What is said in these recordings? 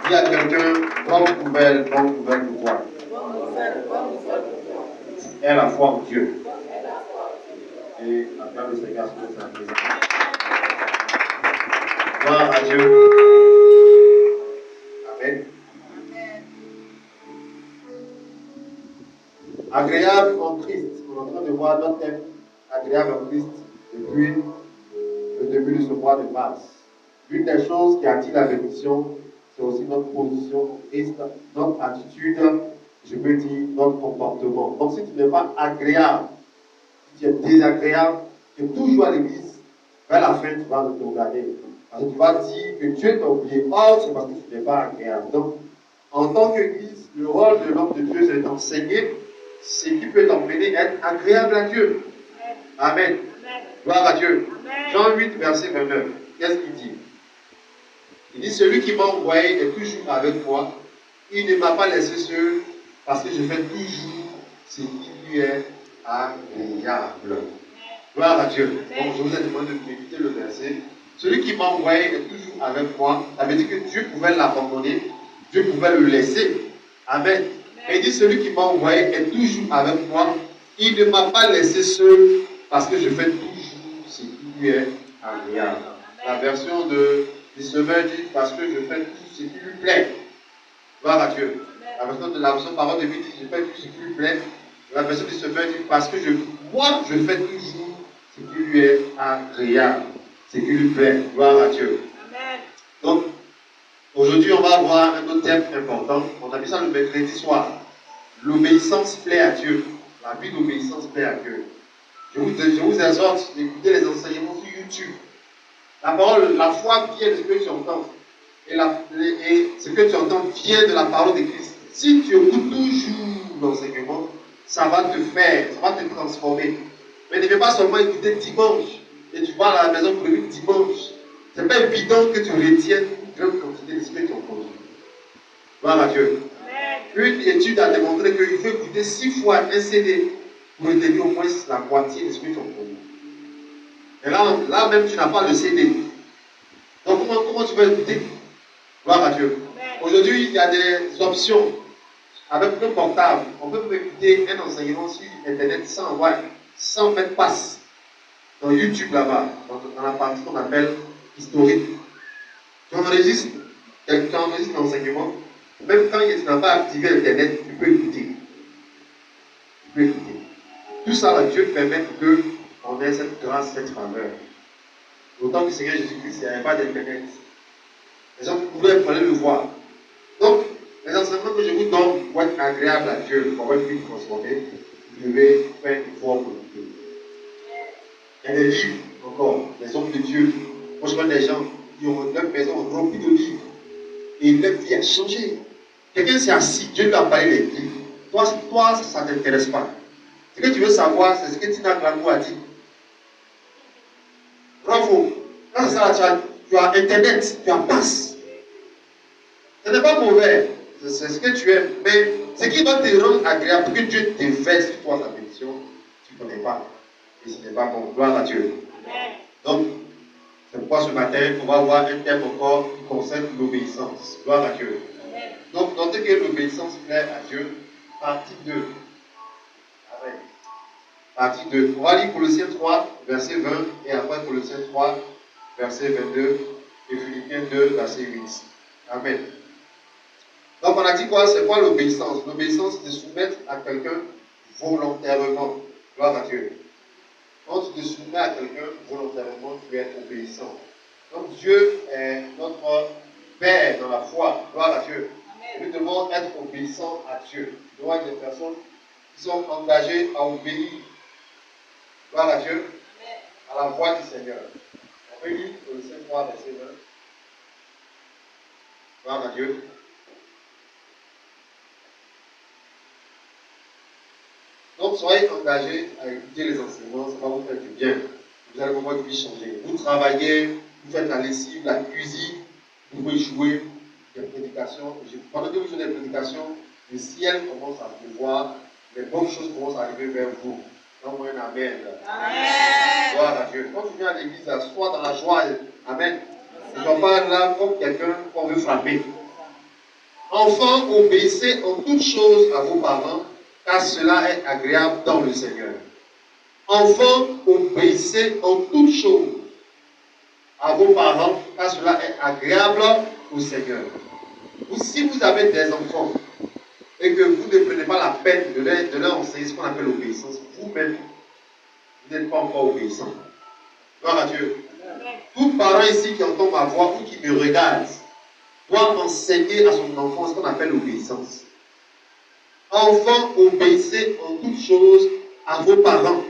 Dis à quelqu'un, bonne nouvelle de quoi? Et la foi en Dieu. Et acclame le Seigneur sur sa présence. Gloire à Dieu. Amen. Agréable en Christ. On est en train de voir notre thème agréable en Christ depuis le début de ce mois de mars. L'une des choses qui attire la bénédiction, c'est aussi notre position en Christ, notre attitude, je peux dire notre comportement. Donc si tu n'es pas agréable, si tu es désagréable, tu es toujours à l'église, vers la fin tu vas te regarder. Parce que tu vas dire que Dieu t'a oublié. Or, c'est parce que tu n'es pas agréable. Donc, en tant qu'église, le rôle de l'homme de Dieu, c'est d'enseigner ce qui peut t'emmener à être agréable à Dieu. Amen. Gloire à Dieu. Jean 8, verset 29. Qu'est-ce qu'il dit? Il dit, celui qui m'a envoyé est toujours avec moi. Il ne m'a pas laissé seul parce que je fais toujours ce qui lui est agréable. Gloire à Dieu. Donc, je vous ai demandé de méditer le verset. Celui qui m'a envoyé est toujours avec moi. Ça veut dire que Dieu pouvait l'abandonner. Dieu pouvait le laisser. Amen. Et il dit, celui qui m'a envoyé est toujours avec moi. Il ne m'a pas laissé seul parce que je fais toujours ce qui lui est agréable. La version de Semeur dit, parce que je fais tout ce qui lui plaît. Gloire à Dieu. La version parole de vie dit, je fais tout ce qui lui plaît. La version du Semeur dit, parce que moi, je fais toujours ce qui lui est agréable, ce qui lui plaît. Gloire à Dieu. Amen. Donc, aujourd'hui, on va avoir un autre thème important. On a mis ça le mercredi soir. L'obéissance plaît à Dieu. La vie d'obéissance plaît à Dieu. Je vous exhorte d'écouter les enseignements sur YouTube. La parole, la foi vient de ce que tu entends. Et ce que tu entends vient de la parole de Christ. Si tu écoutes toujours l'enseignement, ça va te faire, ça va te transformer. Mais ne fais pas seulement écouter dimanche. Et tu vas à la maison pour le dimanche. Ce n'est pas évident que tu retiennes une grande quantité de ce que tu entends. Gloire à Dieu. Une étude a démontré qu'il faut écouter 6 fois un CD pour retenir au moins la moitié de ce que tu entends. Et là même, tu n'as pas le CD. Donc, comment tu vas écouter? Gloire à Dieu. Aujourd'hui, il y a des options. Avec le portable, on peut écouter un enseignement sur Internet sans mettre passe. Dans YouTube là-bas, dans la partie qu'on appelle historique. Tu enregistres l'enseignement. Même quand tu n'as pas activé Internet, tu peux écouter. Tout ça, Dieu permet qu'on ait cette grâce, cette faveur. Autant que le Seigneur Jésus-Christ, il n'y avait pas d'Internet. Les gens pouvaient le voir. Donc, les enseignements que je vous donne pour être agréables à Dieu, pour être vie transformée, vous devez faire une effort pour l'écouter. Il y a des livres encore, les hommes de Dieu. Moi, je connais des gens qui ont leur maison remplie de livres. Et leur vie a changé. Quelqu'un s'est assis, Dieu lui a parlé des livres. Toi, ça ne t'intéresse pas. Ce que tu veux savoir, c'est ce que Tina Gramou a dit. Bravo. Quand c'est ça, tu as Internet, tu as passe. Ce n'est pas mauvais. C'est ce que tu aimes. Mais ce qui va te rendre agréable, pour que Dieu te verse sur toi sa bénédiction, tu ne connais pas. Et ce n'est pas bon. Gloire à Dieu. Amen. Donc, c'est pourquoi ce matin, on va voir un thème encore qui concerne l'obéissance. Gloire à Dieu. Amen. Donc, notez que l'obéissance plaît à Dieu. Partie 2. Amen. Partie 2. On va lire Colossiens 3, verset 20, et après Colossiens 3, verset 22, et Philippiens 2, verset 8. Amen. Donc, on a dit quoi? C'est quoi l'obéissance? L'obéissance, c'est de soumettre à quelqu'un volontairement. Gloire à Dieu. Quand tu te soumets à quelqu'un volontairement, tu es obéissant. Donc, Dieu est notre Père dans la foi. Gloire à Dieu. Et nous devons être obéissants à Dieu. Nous devons être des personnes qui sont engagées à obéir. Gloire à Dieu. À la voix du Seigneur. On peut lire Colossiens 3, verset 20. Gloire à Dieu. Donc, soyez engagés à écouter les enseignements, ça va vous faire du bien. Vous allez voir votre vie changer. Vous travaillez, vous faites la lessive, la cuisine, vous pouvez jouer des prédications. Pendant que vous jouez des prédications, le ciel commence à pleuvoir, les bonnes choses commencent à arriver vers vous. Donc, un amen. Amen. Gloire à Dieu. Quand tu viens à l'église, sois dans la joie. Amen. Ne sois pas là comme quelqu'un qu'on veut frapper. Enfants, obéissez en toutes choses à vos parents, car cela est agréable dans le Seigneur. Enfants, obéissez en toutes choses à vos parents, car cela est agréable au Seigneur. Si vous avez des enfants et que vous ne prenez pas la peine de leur enseigner ce qu'on appelle l'obéissance, vous-même, vous n'êtes pas encore obéissant. Gloire à Dieu. Tout parent ici qui entend ma voix ou qui me regarde doit enseigner à son enfant ce qu'on appelle l'obéissance. Enfants, obéissez en toutes choses à vos parents,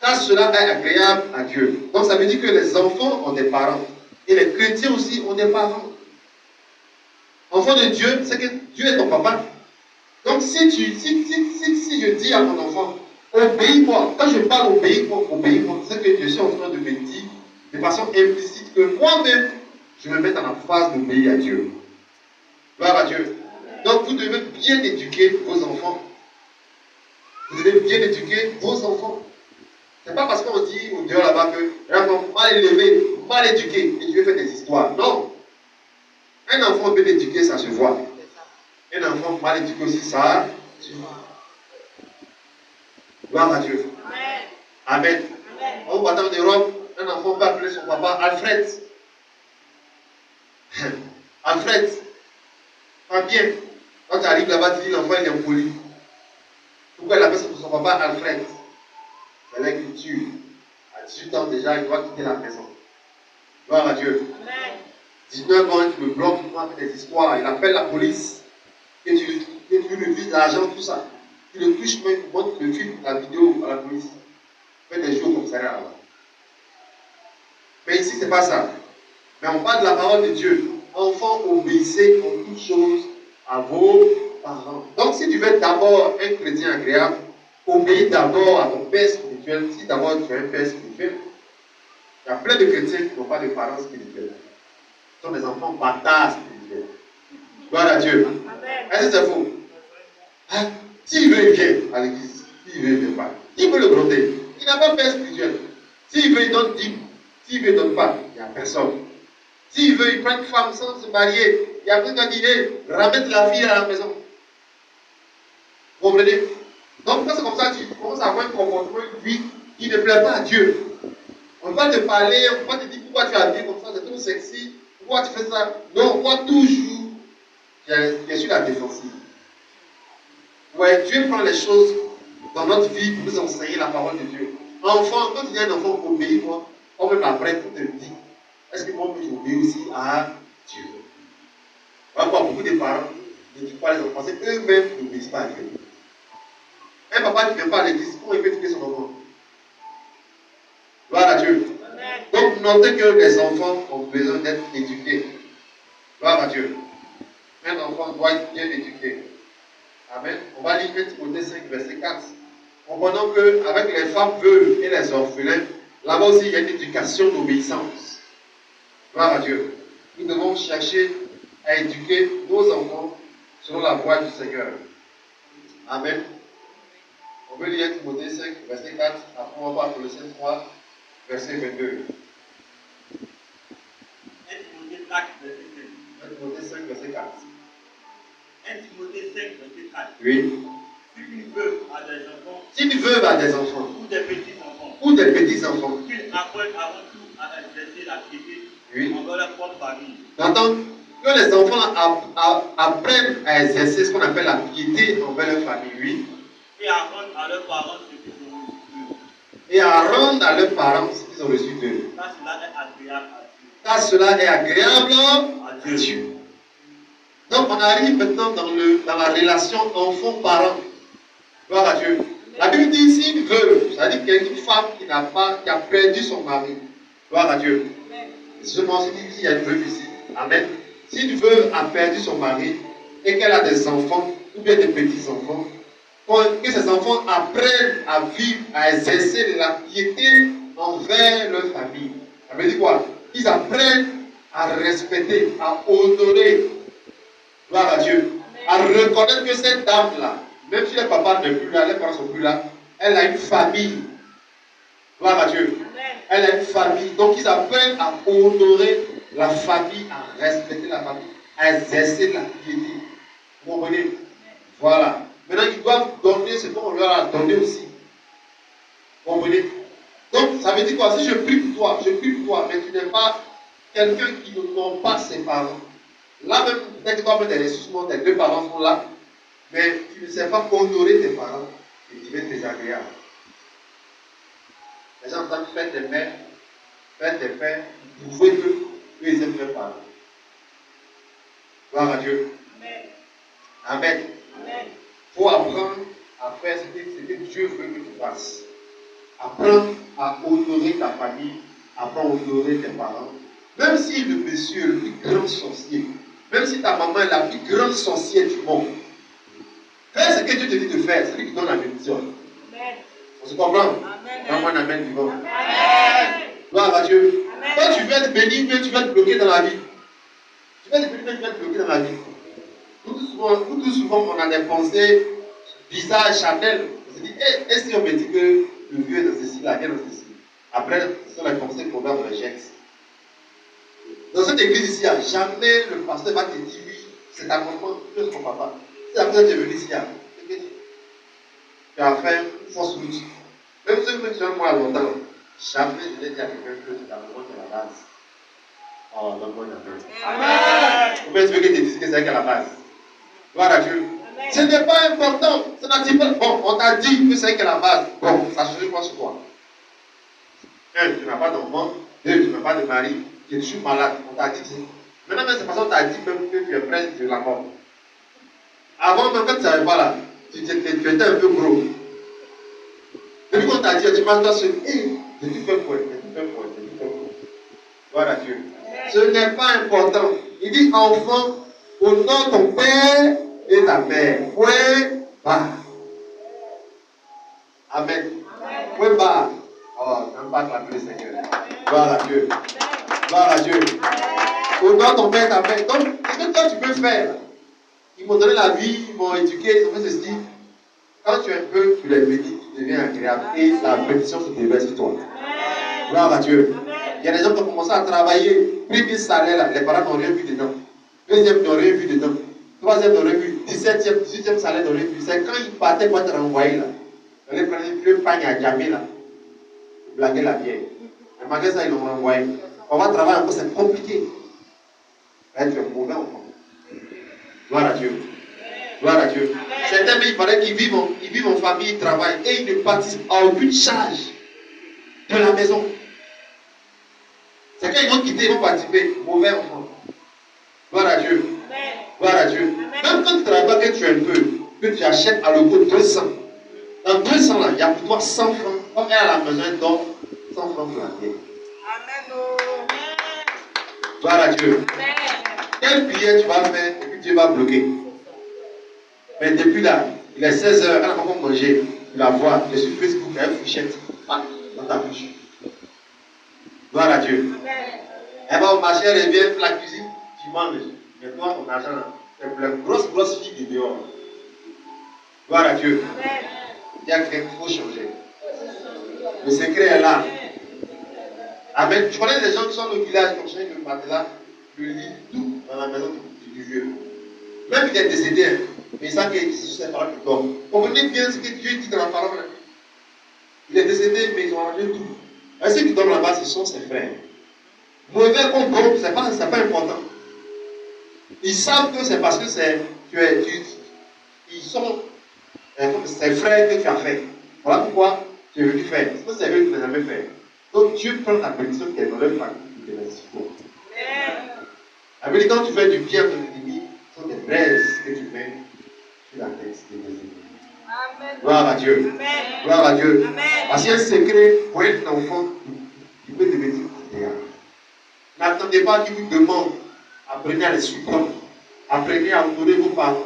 car cela est agréable à Dieu. Donc ça veut dire que les enfants ont des parents. Et les chrétiens aussi ont des parents. Enfant de Dieu, c'est que Dieu est ton papa. Donc si je dis à mon enfant, obéis-moi, quand je parle obéis-moi, c'est que je suis en train de me dire, de façon implicite, que moi-même, je me mets dans la phase d'obéir à Dieu. Gloire à Dieu. Donc vous devez bien éduquer vos enfants. Vous devez bien éduquer vos enfants. Ce n'est pas parce qu'on dit au dehors là-bas que un enfant mal élevé, mal éduqué, et Dieu fait des histoires. Non. Un enfant bien éduqué, ça se voit. Un enfant mal éduqué aussi, ça se voit. Gloire à Dieu. Amen. Amen. On va dans l'Europe, un enfant peut appeler son papa Alfred. Alfred. Pas bien. Quand tu arrives là-bas, tu dis l'enfant il est impoli. Pourquoi il appelle son papa Alfred? C'est la culture. À 18 ans déjà, il doit quitter la maison. Gloire à Dieu. Amen. 19 ans, tu me bloques, tu m'as fait des histoires. Il appelle la police. Et tu lui refuses l'argent, tout ça. Tu le touches même, tu montres le film, la vidéo à la police. Tu fais des jours comme ça là-bas. Mais ici, ce n'est pas ça. Mais on parle de la parole de Dieu. Enfants, obéissez en toutes choses à vos parents. Donc, si tu veux d'abord un chrétien agréable, obéis d'abord à ton père spirituel. Si d'abord tu as un père spirituel, il y a plein de chrétiens qui n'ont pas de parents spirituels. Ce sont des enfants bâtards spirituels. Gloire à Dieu. Est-ce que c'est faux? Hein? S'il veut, il vient à l'église. S'il veut, il ne vient pas. Qui peut le gronder? Il n'a pas de père spirituel. S'il veut, il donne 10. S'il veut, il ne donne pas. Il n'y a personne. S'il veut, il prend une femme sans se marier. Il y a quelqu'un qui dit, ramène la fille à la maison. Vous comprenez? Donc, quand c'est comme ça, tu commences à avoir un comportement, une vie qui ne plaît pas à Dieu. On va te parler, on va te dire pourquoi tu as habillé comme ça, c'est trop sexy. Pourquoi tu fais ça? Non, moi, toujours, je suis la défensive. Ouais, Dieu prend les choses dans notre vie pour nous enseigner la parole de Dieu. Enfant, quand il y a un enfant, obéis-moi. On même après, pour te dire, est-ce que moi, j'obéis aussi à Dieu? On voit beaucoup de parents ne disent pas les enfants, c'est eux-mêmes qui n'obéissent pas à Dieu. Un papa qui ne vient pas à l'église, comment il peut éduquer son enfant? Gloire à Dieu. Amen. Donc, notez que les enfants ont besoin d'être éduqués. Gloire à Dieu. Un enfant doit être bien éduqué. Amen. On va lire 1 Timothée 5, verset 4. Comprenons qu'avec les femmes veuves et les orphelins, là-bas aussi il y a une éducation d'obéissance. Gloire à Dieu. Nous devons chercher à éduquer nos enfants selon la voie du Seigneur. Amen. On veut lire 1 Timothée 5, verset 4. Après, on va voir Colossiens 3, verset 22. 1 Timothée 4, verset 5. 1 Timothée 5, verset 4. 1 Timothée 5, verset 4. Oui. Si une veuve a des enfants, Si une veuve a des enfants, ou des petits-enfants, qu'ils apprennent avant tout à exercer la piété, oui, envers leur propre famille. Maintenant, que les enfants apprennent à exercer ce qu'on appelle la piété envers leur famille, oui. Et à rendre à leurs parents ce qu'ils ont reçu d'eux. Et à rendre à leurs parents ce qu'ils ont reçu d'eux. Car cela est agréable à Dieu. Car cela est agréable à Dieu. Donc on arrive maintenant dans la relation enfant-parent. Gloire à Dieu. La Bible dit si une veuve, c'est-à-dire qu'une femme qui a perdu son mari. Gloire à Dieu. Je m'en suis dit qu'il y a une veuve ici. Amen. Si une veuve a perdu son mari et qu'elle a des enfants ou bien des petits-enfants, que ces enfants apprennent à vivre, à exercer la piété envers leur famille. Ça veut dire quoi? Ils apprennent à respecter, à honorer. Gloire à Dieu. À reconnaître que cette dame-là, même si le papa n'est plus là, les parents ne sont plus là, elle a une famille. Gloire à Dieu. Elle a une famille. Donc ils apprennent à honorer la famille, à respecter la famille, à exercer la piété. comprenez? Voilà. Maintenant, ils doivent donner ce qu'on leur a donné aussi. Vous comprenez? Donc, ça veut dire quoi? Si je prie pour toi, mais tu n'es pas quelqu'un qui n'ont pas ses parents. Là même, peut-être que toi, tes ressources, tes deux parents sont là, mais tu ne sais pas honorer tes parents et tu es désagréable. Les gens entendent faire des mères, faire des pères, prouver qu'ils aiment leurs parents. Gloire à Dieu. Amen. Il faut apprendre à faire ce que Dieu veut que tu fasses. Apprends à honorer ta famille, apprends à honorer tes parents. Même si le monsieur est le plus grand sorcier, même si ta maman est la plus grande sorcière du monde, fais ce que Dieu te dit de faire, c'est lui qui donne la bénédiction. On se comprend? Donne-moi un amen vivant. Gloire à Dieu. Quand tu veux être béni, mais tu vas te bloquer dans la vie. Tu vas être béni, mais tu vas te bloquer dans la vie. Nous tout souvent, on a des pensées bizarres, charnelles. On se dit, est-ce qu'on me dit que le vieux est dans ceci, la guerre dans ceci? Après, ce sont les pensées qu'on va rejette. Dans cette église ici, jamais le pasteur va te dire, oui, c'est ta maman, c'est ton papa. Si la personne est venue ici, tu as fait une fausse route. Même ceux qui sont moi longtemps, jamais je n'ai dit à quelqu'un que c'est ta maman qui est la base. Oh, donne-moi une amen. Combien tu veux que tu te dises que c'est elle qui est la base? Gloire à Dieu. Amen. Ce n'est pas important. Ce n'est pas... Bon, on t'a dit que c'est elle qui est la base. Bon, ça change quoi sur toi? Un, tu n'as pas d'enfant. Deux, tu n'as pas de mari. Tu es toujours malade. On t'a dit que c'est... Maintenant, même c'est parce qu'on t'a dit même que tu es près de la mort. Avant, même quand tu n'avais pas là, tu étais un peu gros. Depuis qu'on t'a dit, tu m'as dit, hey, j'ai tout fait pour elle. Gloire à Dieu. Amen. Ce n'est pas important. Il dit, enfant, honore ton père et ta mère. Point bas. Amen. Point bas. Oh, n'aime pas clamer le Seigneur. Gloire à Dieu. Gloire à Dieu. Honore ton père et ta mère. Donc, ce que toi tu peux faire, ils m'ont donné la vie, ils m'ont éduqué, ils ont fait ceci. Quand tu es un peu, tu les bénis, tu deviens agréable et la bénédiction se déverse sur toi. Gloire à Dieu. Il y a des gens qui ont commencé à travailler, premier salaire, là, les parents n'ont rien vu dedans. Deuxième n'ont rien vu dedans. Troisième n'ont rien vu. 17e, 18e salaire n'ont rien vu. C'est quand ils partaient pour être renvoyés là. Ils allaient prendre une vieux pagne à Djamé là. Blaguer la bière. Mais malgré ça, ils l'ont renvoyé. On va travailler encore, c'est compliqué. Être un mauvais enfant. Gloire à Dieu. Gloire à Dieu. Certains, mais il paraît qu'ils vivent en famille, ils travaillent et ils ne participent à aucune charge de la maison. C'est quand ils vont quitter, ils vont participer. Mauvais enfant. Gloire à Dieu. Gloire à Dieu. Même quand tu travailles pas, que tu es un peu, que tu achètes à l'euro 200. Dans 200 là, il y a pour toi 100 francs. Quand elle est à la maison, elle donne 100 francs pour la bière. Gloire à Dieu. Quelle prière tu vas faire et puis Dieu va bloquer. Mais depuis là, il est 16h, elle n'a pas encore mangé. Tu la vois, je suis Facebook, elle fichette dans ta bouche. Gloire à Dieu. Elle va au marché, elle revient, la cuisine, tu manges. Mais toi, ton argent, c'est pour les grosses filles de dehors. Gloire à Dieu. Il y a quelque chose qu'il faut changer. Le secret est là. Amen. Tu connais des gens qui sont au village, qui ont changé le matelas, le lit, tout dans la maison du vieux. Même il est décédé, mais il sait que c'est sur ses paroles qui dort. Comprenez bien ce que Dieu dit dans la parole. Il est décédé, mais ils ont arrangé tout. Et ceux qui dorment là-bas, ce sont ses frères. Mauvais qu'on dorme, c'est pas important. Ils savent que c'est parce que ils sont ses frères que tu as fait. Voilà pourquoi tu es venu faire. C'est pas c'est eux qui ne l'ont jamais fait. Donc Dieu prend la bénédiction qui est dans leur famille et te laisse pour. La bénédiction, quand tu fais du bien à ton ennemi, ce sont des braises que tu mets sur la tête de tes ennemis. Gloire à Dieu. Amen. Gloire à Dieu. Amen. Parce qu'il y a un secret pour être un enfant qui peut devenir idéal. N'attendez pas qu'il vous demande. Apprenez à les supporter. Apprenez à honorer vos parents.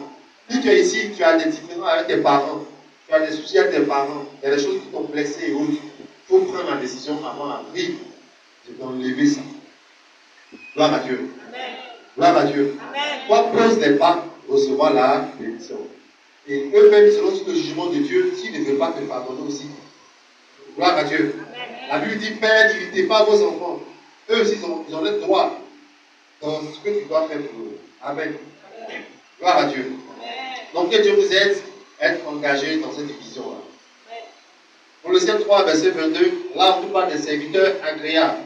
Si tu es ici, tu as des différends avec tes parents, tu as des soucis avec tes parents, il y a des choses qui t'ont blessé et autres. Il faut prendre la décision avant à vivre de t'enlever ça. Gloire à Dieu. Amen. Gloire à Dieu. Toi, pose les pas, recevoir la bénédiction. Et eux-mêmes seront sous le jugement de Dieu s'ils ne veulent pas te pardonner aussi. Gloire à Dieu. Amen. La Bible dit, Père, n'irritez pas vos enfants. Eux aussi, ils ont le droit dans ce que tu dois faire pour eux. Amen. Gloire à Dieu. Amen. Donc que Dieu vous aide à être engagé dans cette division-là. Colossiens 3, verset 22, là on nous parle des serviteurs agréables.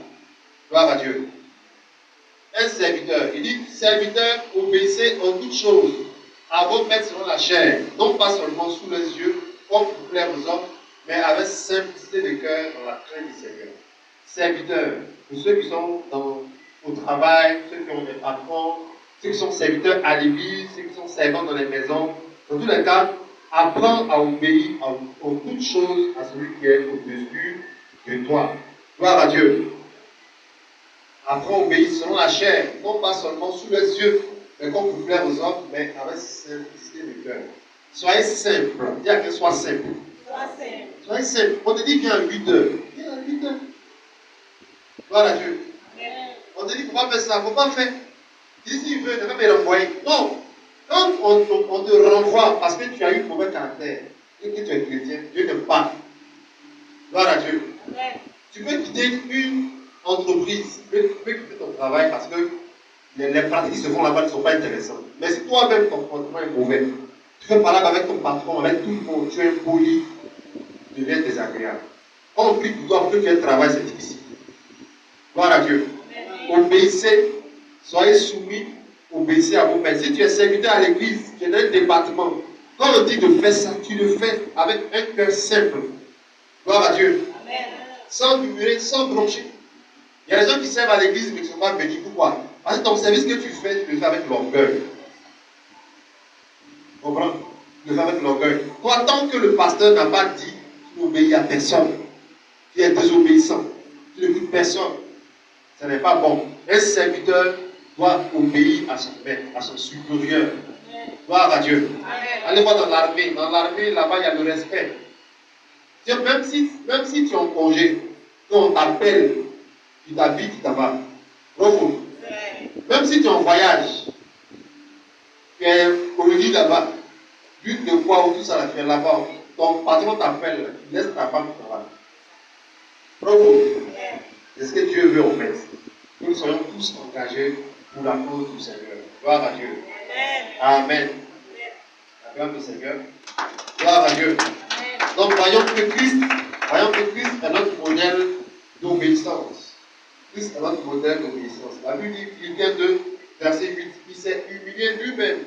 Gloire à Dieu. Un serviteur, il dit, serviteur, obéissez en toutes choses à vos maîtres selon la chair, non pas seulement sous les yeux, comme pour plaire aux hommes, mais avec simplicité de cœur dans la crainte du Seigneur. Serviteurs, pour ceux qui sont au travail, ceux qui ont des patrons, ceux qui sont serviteurs à l'église, ceux qui sont servants dans les maisons, dans tous les cas, apprends à obéir en toutes choses à celui qui est au-dessus de toi. Gloire à Dieu. Apprends à obéir selon la chair, non pas seulement sous les yeux, mais comme pour plaire aux hommes, mais avec simplicité de cœur. Soyez simple. Dis à quelqu'un, sois simple. Soyez simple. On te dit viens à 8 heures. Viens à 8 heures. Gloire à Dieu. On te dit, il ne faut pas faire ça, il ne faut pas faire. Si tu veux, ne pas me renvoyer. Non. Quand on te renvoie parce que tu as eu mauvais caractère et que tu es chrétien, Dieu t'aime pas. Gloire à Dieu. Tu peux quitter une entreprise, tu peux quitter ton travail parce que les pratiques qui se font là-bas ne sont pas intéressantes. Mais si toi-même ton comportement est mauvais, tu fais parler avec ton patron, avec tout le monde, tu es impoli, tu deviens désagréable. Quand on prie pour toi, pour que tu aies un travail, c'est difficile. Gloire à Dieu. Obéissez, soyez soumis, obéissez à vos pères. Si tu es serviteur à l'église, tu es dans un département, quand on dit de faire ça, tu le fais avec un cœur simple. Gloire à Dieu. Amen. Sans murmurer, sans broncher. Il y a des gens qui servent à l'église mais qui ne sont pas bénis. Pourquoi? Parce que ton service que tu fais, tu le fais avec l'orgueil. Tu comprends? Tu le fais avec l'orgueil. Toi, tant que le pasteur n'a pas dit, tu n'obéis à personne. Tu es désobéissant. Tu n'écoutes personne. Ce n'est pas bon. Un serviteur doit obéir à son maître, à son supérieur. Gloire à Dieu. Allez voir dans l'armée. Dans l'armée, là-bas, il y a le respect. Même si tu es en congé, quand on t'appelle, tu t'habilles, tu t'en vas. Bravo. Même si tu es en voyage, tu es au lit là-bas, but de quoi ou tout ça, tu es là-bas, ton patron t'appelle, tu laisses ta femme, tu t'en vas. Bravo. C'est ce que Dieu veut en fait. Que nous soyons tous engagés pour la cause du Seigneur. Gloire à Dieu. Amen. La gloire du Seigneur. Gloire à Dieu. Donc voyons que Christ est notre modèle d'obéissance. Christ est notre modèle d'obéissance. La Bible dit, Philippiens 2, verset 8, il s'est humilié lui-même,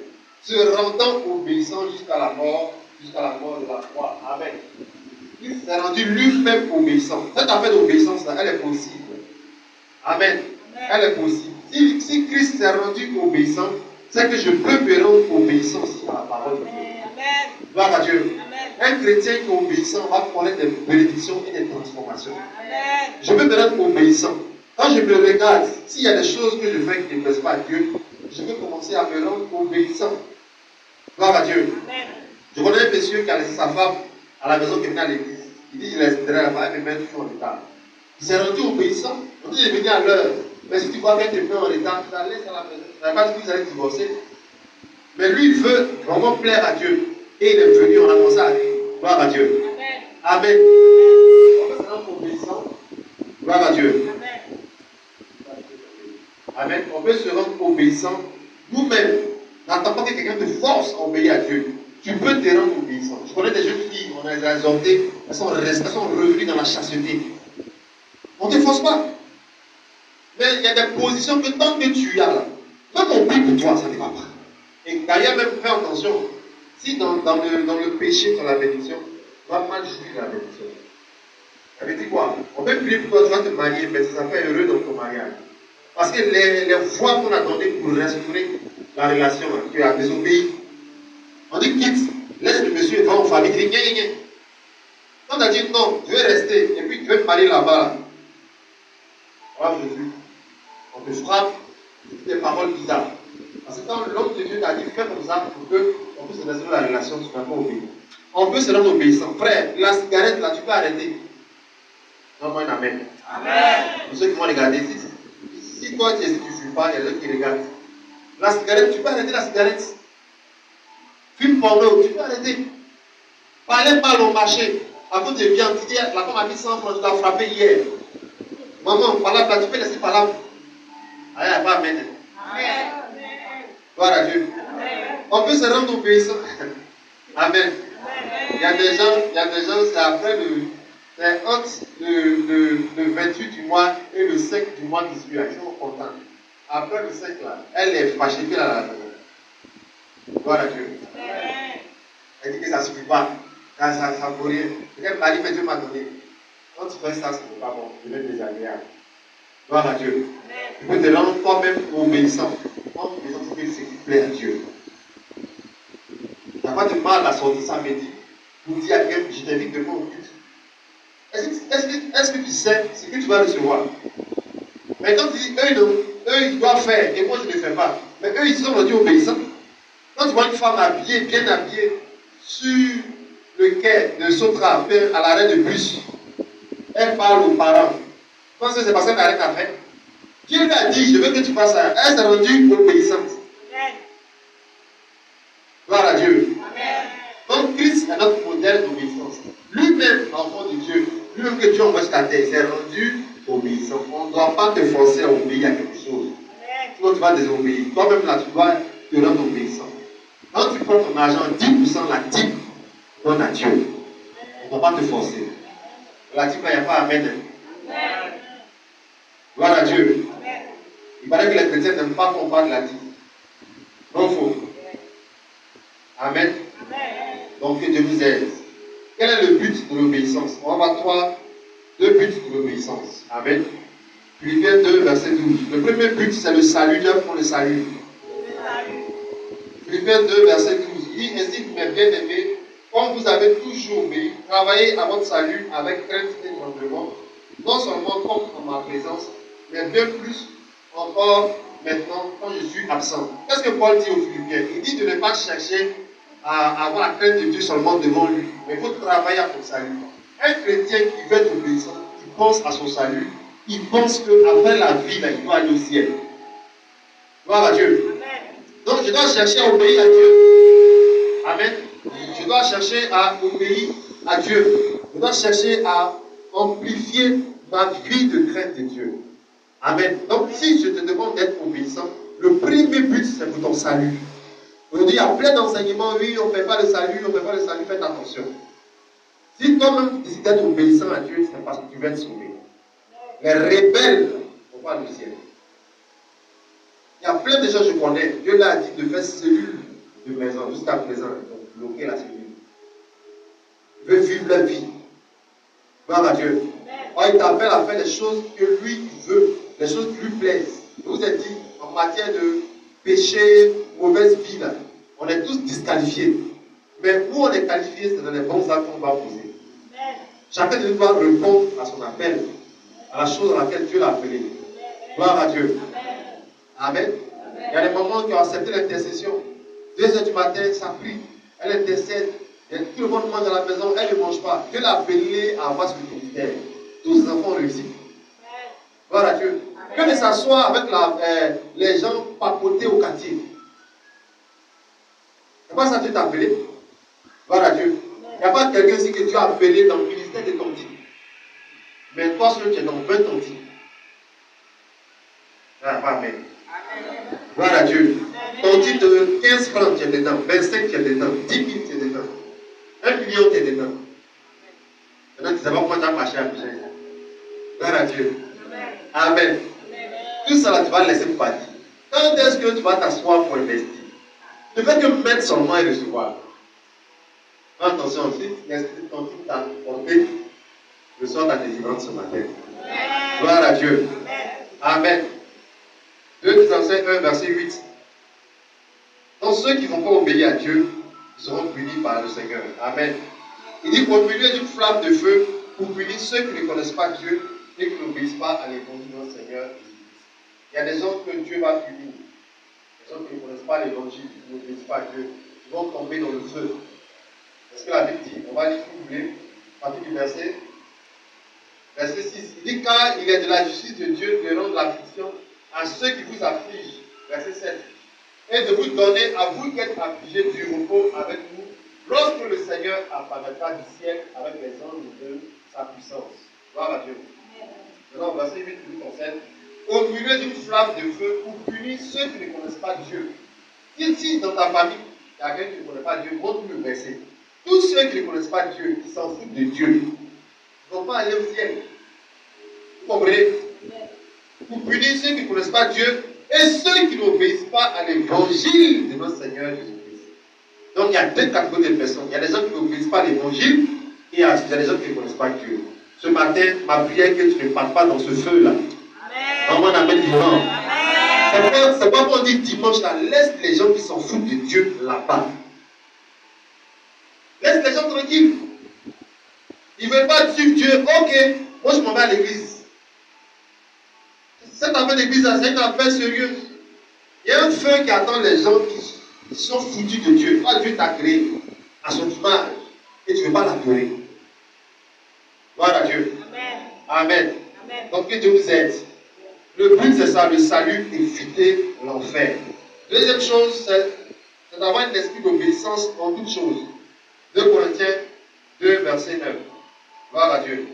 se rendant obéissant jusqu'à la mort de la croix. Amen. Il s'est rendu lui-même obéissant. Cette affaire d'obéissance-là, elle est possible. Amen. Elle est possible. Si Christ s'est rendu obéissant, c'est que je peux me rendre obéissant aussi à la parole de Dieu. Amen. Gloire à Dieu. Amen. Un chrétien qui est obéissant va connaître des bénédictions et des transformations. Amen. Je peux me rendre obéissant. Quand je me regarde, s'il y a des choses que je fais qui ne plaisent pas à Dieu, je peux commencer à me rendre obéissant. Gloire à Dieu. Amen. Je connais un monsieur qui a laissé sa femme à la maison qui venait à l'église. Il dit, je laisserai la femme et me mettre toujours en retard. Il s'est rendu obéissant. On dit de venir à l'heure. Mais si tu vois bien tes mains en retard, tu la laisses à la maison. Tu n'as pas dit que vous allez divorcer. Mais lui, il veut vraiment plaire à Dieu. Et il est venu, on a commencé à dire, gloire à Dieu. Amen. Amen. On peut se rendre obéissant. Gloire à Dieu. Amen. Amen. On peut se rendre obéissant nous-mêmes. N'attends pas que quelqu'un te force à obéir à Dieu. Tu peux te rendre obéissant. Je connais des jeunes filles, on les a exhortées, elles sont revenues dans la chasteté. On ne te force pas. Mais il y a des positions que tant que tu as là, même on prie pour toi, ça ne va pas. Et d'ailleurs, même fais attention. Si dans le péché, dans la bénédiction, tu vas mal jouir la bénédiction. Ça veut dire quoi? On peut prier pour toi, tu vas te marier, mais ça fait heureux dans ton mariage. Parce que les voies qu'on a données pour restaurer la relation, tu as désobéi. On dit quitte, laisse le monsieur devant en famille, il dit rien. Quand on a dit non, je vais rester, et puis tu veux te marier là-bas. Voilà Jésus. On te frappe, c'est des paroles bizarres. Parce que quand l'homme de Dieu t'a dit fais comme ça pour qu'on puisse restaurer la relation, tu ne vas pas obéir. On peut se rendre obéissant. Frère, la cigarette là, tu peux arrêter. Non, moi, amen. Amen. Pour ceux qui vont regarder, si toi tu ne fumes pas, il y a des gens qui regardent. La cigarette, tu peux arrêter la cigarette. Fume porno, tu peux arrêter. Parlez mal au marché. À cause de viande, tu dis, la femme a mis 100 francs, tu l'as frappé hier. Maman, par là, tu peux laisser par là. Allez, pas amen. Amen. Gloire à Dieu. Amen. On peut se rendre obéissant. Amen. Il y a des gens, c'est après c'est entre le 28 du mois et le 5 du mois qui suit, ils sont contents. Après le 5 là, elle est fâchée qu'elle a la maison. Gloire à Dieu. Elle dit que ça ne suffit pas. Ça ne vaut rien. Elle m'a dit, mais Dieu m'a donné. Quand tu fais ça, ce n'est pas bon. Tu es désagréable. Gloire à Dieu. Tu peux te rendre toi-même obéissant. En faisant ce qui plaît à Dieu. Il n'y a pas de mal à sortir samedi pour dire à quelqu'un, je t'invite demain au culte. Est-ce que tu sais ce que tu vas recevoir? Mais quand tu dis, eux ils doivent faire et moi je ne le fais pas. Mais eux ils sont rendus obéissants. Quand tu vois une femme habillée, bien habillée, sur le quai de Sotra, à l'arrêt de bus, elle parle aux parents. Je pense que c'est parce qu'elle n'a rien à faire. Dieu lui a dit, je veux que tu fasses ça. Elle s'est rendue obéissante. Gloire à Dieu. Amen. Donc Christ est notre modèle d'obéissance. Lui-même, enfant de Dieu, lui-même que Dieu envoie sur la terre, s'est rendu obéissant. On ne doit pas te forcer à obéir à quelque chose. Sinon tu vas désobéir. Toi-même là, tu dois te rendre obéissant. Quand tu prends ton argent, 10% la type, donne à Dieu. On ne doit pas te forcer. La type, il n'y a pas Amen. Gloire à Dieu. Il paraît que les chrétiens n'aiment pas qu'on parle de la type. Non, faux. Amen. Donc que Dieu nous aide. Quel est le but de l'obéissance? On va voir deux buts de l'obéissance. Amen. Philippiens 2, verset 12. Le premier but, c'est le salut. Dieu pour le salut. Philippiens 2, verset 12. Il dit ainsi, mes bien-aimés, comme vous avez toujours obéi, travaillez à votre salut avec crainte et tremblement, non seulement comme en ma présence, mais bien plus encore maintenant quand je suis absent. Qu'est-ce que Paul dit aux Philippiens? Il dit de ne pas chercher à avoir la crainte de Dieu seulement devant lui, mais il faut travailler à son salut. Un chrétien qui veut être obéissant, qui pense à son salut, il pense qu'après la vie, là, il doit aller au ciel. Gloire à Dieu. Amen. Donc je dois chercher à obéir à Dieu. Amen. Je dois chercher à obéir à Dieu. Je dois chercher à amplifier ma vie de crainte de Dieu. Amen. Donc si je te demande d'être obéissant, le premier but c'est pour ton salut. Aujourd'hui, il y a plein d'enseignements, oui, on ne fait pas le salut, faites attention. Si toi-même décides d'être obéissant à Dieu, c'est parce que tu veux être sauvé. Les rebelles ne vont pas le ciel. Il y a plein de gens que je connais. Dieu leur a dit de faire cellule de maison jusqu'à présent. Donc, bloquer la cellule. Ils veulent vivre leur vie. Gloire à Dieu. Or, il t'appelle à faire les choses que lui veut, les choses qui lui plaisent. Je vous ai dit, en matière de péché, mauvaise vie, là, on est tous disqualifiés. Mais où on est qualifié, c'est dans les bons actes qu'on va poser. Chacun de nous doit répondre à son appel, à la chose à laquelle Dieu l'a appelé. Gloire à Dieu. Amen. Il y a des moments qui ont accepté l'intercession. 2h du matin, ça prie. Elle intercède. Tout le monde mange à la maison, elle ne mange pas. Dieu l'a appelé à avoir ce ministère. Tous les enfants ont réussi. Gloire à Dieu. Que de s'asseoir avec les gens papoter au quartier. C'est pas ça que Dieu t'a appelé. Gloire à Dieu. Il n'y a pas quelqu'un ici que Dieu a appelé dans le ministère de tontine. Mais toi, seul, tu es dans 20 tontines. Amen. Gloire à Dieu. Tontine de 15 francs, tu es dedans. 25, tu es dedans. 10 000, tu es dedans. 1 million, tu es dedans. Maintenant, tu sais pas comment tu as marché à bouger. Gloire à Dieu. Amen. Tout ça, là, tu vas laisser partir. Quand est-ce que tu vas t'asseoir pour investir? Ne fais que mettre seulement et recevoir. Attention, si l'esprit tontine t'a porté, reçois ta délivrance ce matin. Gloire à Dieu. Amen. 2 Thessaloniciens 1, verset 8. Donc ceux qui ne vont pas obéir à Dieu seront punis par le Seigneur. Amen. Il dit au milieu d'une flamme de feu pour punir ceux qui ne connaissent pas Dieu et qui n'obéissent pas à l'évangile de notre Seigneur Jésus-Christ. Il y a des gens que Dieu va punir. Les gens qui ne connaissent pas l'évangile, qui n'obéissent pas à Dieu, ils vont tomber dans le feu. C'est ce que la Bible dit. On va lire si vous voulez. Partie du verset. Verset 6. Il dit car il est de la justice de Dieu de rendre l'affliction à ceux qui vous affligent. Verset 7. Et de vous donner à vous qui êtes affligés du repos avec nous, lorsque le Seigneur apparaîtra du ciel avec les anges de sa puissance. Gloire à Dieu. Maintenant, verset 8 qui nous concerne. Au milieu d'une flamme de feu pour punir ceux qui ne connaissent pas Dieu. Si dans ta famille, il y a quelqu'un qui ne connaît pas Dieu, montre le verset. Tous ceux qui ne connaissent pas Dieu, qui s'en foutent de Dieu, ne vont pas aller au ciel. Vous comprenez? Vous punissez ceux qui ne connaissent pas Dieu et ceux qui n'obéissent pas à l'évangile de notre Seigneur Jésus-Christ. Donc il y a deux catégories de personnes. Il y a des gens qui n'obéissent pas à l'évangile et il y a des gens qui ne connaissent pas Dieu. Ce matin, ma prière est que tu ne partes pas dans ce feu-là. Vraiment, on amène vivant. C'est pas pour dire dimanche là, laisse les gens qui s'en foutent de Dieu là-bas. Laisse les gens tranquilles. Ils ne veulent pas suivre Dieu. Ok, moi je m'en vais à l'église. Cette affaire d'église là, c'est une affaire sérieuse. Il y a un feu qui attend les gens qui sont foutus de Dieu. Toi, Dieu t'a créé à son image et tu ne veux pas l'adorer. Gloire à Dieu. Amen. Amen. Amen. Donc que Dieu vous aide. Le but c'est ça, le salut, éviter l'enfer. Deuxième chose, c'est d'avoir un esprit d'obéissance en toutes choses. 2 Corinthiens 2, verset 9. Gloire à Dieu.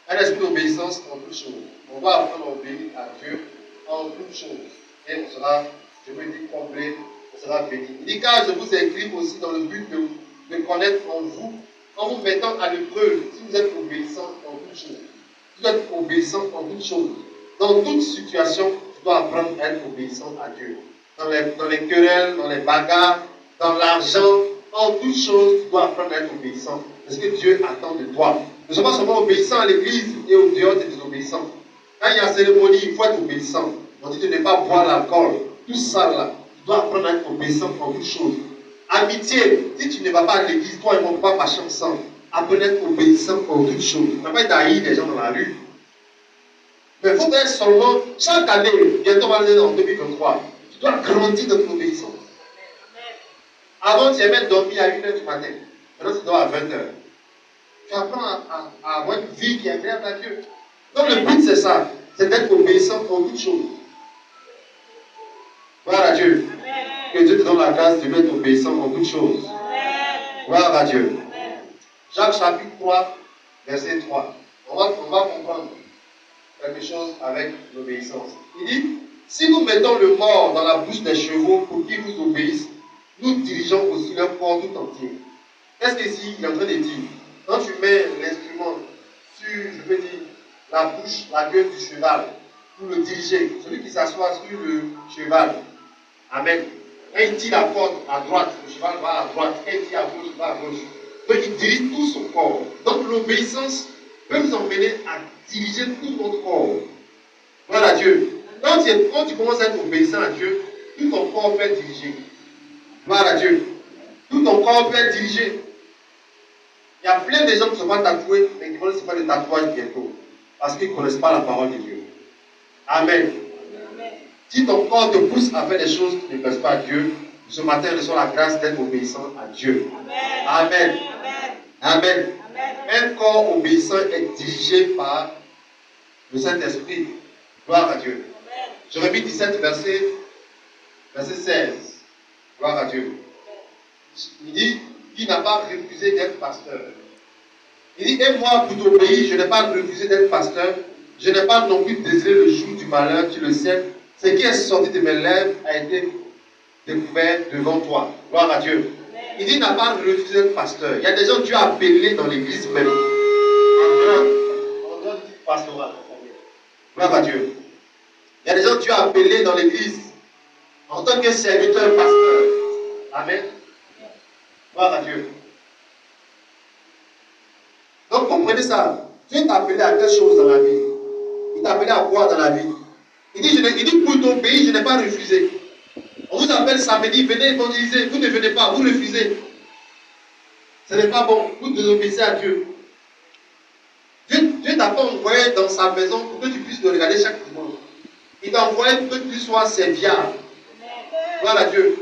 Un esprit d'obéissance en toutes choses. On va apprendre à obéir à Dieu en toutes choses. Et on sera, je veux dire, comblé, on sera béni. Il dit car je vous écris aussi dans le but de connaître en vous, en vous mettant à l'épreuve, si vous êtes obéissant en toutes choses. Si vous êtes obéissant en toutes choses. Dans toute situation, tu dois apprendre à être obéissant à Dieu. Dans les querelles, dans les bagarres, dans l'argent, en toutes choses, tu dois apprendre à être obéissant. C'est ce que Dieu attend de toi. Ne sois pas seulement obéissant à l'église et au dehors, tu es désobéissant. Quand il y a cérémonie, il faut être obéissant. On dit de ne pas boire l'alcool. Tout ça là, tu dois apprendre à être obéissant en toutes choses. Amitié, si tu ne vas pas à l'église, toi et moi, on ne peut pas marcher ensemble. Apprends à être obéissant en toutes choses. Tu ne vas pas être haïr les gens dans la rue. Mais il faut être seulement, chaque année, bientôt on va aller en 2023, tu dois grandir dans ton obéissance. Avant, tu aimais dormir à 1h du matin. Maintenant, tu dors à 20h. Tu apprends à avoir une vie qui est agréable à Dieu. Donc, le but, c'est ça. C'est d'être obéissant en toutes choses. Gloire à Dieu. Amen. Que Dieu te donne la grâce de être obéissant en toutes choses. Amen. Gloire à Dieu. Amen. Jacques chapitre 3, verset 3. On va comprendre quelque chose avec l'obéissance. Il dit, si nous mettons le mort dans la bouche des chevaux pour qu'ils nous obéissent, nous dirigeons aussi leur corps tout entier. Qu'est-ce qu'il est en train de dire? Quand tu mets l'instrument sur, je peux dire, la bouche, la gueule du cheval, pour le diriger, celui qui s'assoit sur le cheval, amen. Quand il tire la corde à droite, le cheval va à droite. Quand il tire à gauche, il va à gauche. Donc il dirige tout son corps. Donc l'obéissance peut nous emmener à diriger tout notre corps. Voilà à Dieu. Quand tu commences à être obéissant à Dieu, tout ton corps peut être dirigé. Gloire à Dieu. Tout ton corps peut être dirigé. Il y a plein de gens qui ne sont pas tatoués, mais qui vont se faire des tatouages bientôt. Parce qu'ils ne connaissent pas la parole de Dieu. Amen. Amen. Si ton corps te pousse à faire des choses qui ne plaisent pas à Dieu, ce matin, reçois la grâce d'être obéissant à Dieu. Amen. Amen. Amen. Amen. Un corps obéissant est dirigé par le Saint-Esprit. Gloire à Dieu. Amen. Jérémie 17, verset 16. Gloire à Dieu. Il dit, il n'a pas refusé d'être pasteur. Il dit, et moi, pour t'obéir, je n'ai pas refusé d'être pasteur. Je n'ai pas non plus désiré le jour du malheur, tu le sais. Ce qui est sorti de mes lèvres a été découvert devant toi. Gloire à Dieu. Amen. Il dit, il n'a pas refusé d'être pasteur. Il y a des gens que Dieu a appelés dans l'église même. En dehors du pastoral. Gloire à Dieu. Il y a des gens que Dieu a appelés dans l'église en tant que serviteur pasteur. Amen. Gloire à Dieu. Donc comprenez ça. Dieu t'a appelé à quelque chose dans la vie. Il t'a appelé à quoi dans la vie? Il dit pour ton pays, je n'ai pas refusé. On vous appelle samedi, venez évangéliser. Vous ne venez pas, vous refusez. Ce n'est pas bon. Vous désobéissez à Dieu. Dieu t'a pas envoyé dans sa maison pour que tu puisses le regarder chaque dimanche. Il t'a envoyé pour que tu sois serviable. Gloire à Dieu.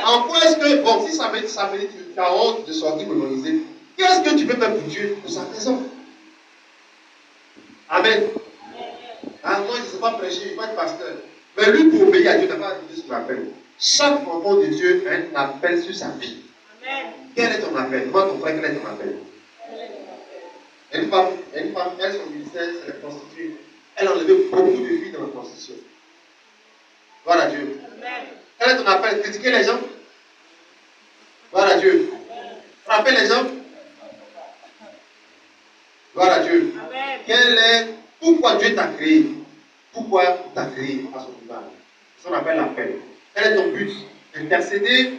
En quoi est-ce que, bon, si samedi tu as honte de sortir m'évangéliser, qu'est-ce que tu peux faire pour Dieu, pour sa maison? Amen. Ah, moi, je ne sais pas prêcher, je ne vais pas être pasteur. Mais lui, pour obéir à Dieu, n'a pas dit ce qu'on appelle. Chaque enfant de Dieu a un appel sur sa vie. Amen. Quel est ton appel? Demande ton frère, quel est ton appel? Une femme, elle, son ministère, c'est la prostituée. Elle a enlevé beaucoup de filles dans la prostitution. Voilà Dieu. Amen. Quel est ton appel? Critiquer les gens? frappé les gens? Gloire à Dieu. Pourquoi Dieu t'a créé? Pourquoi il t'a créé à son image? C'est ce qu'on appelle l'appel. Quel est ton but? Intercéder,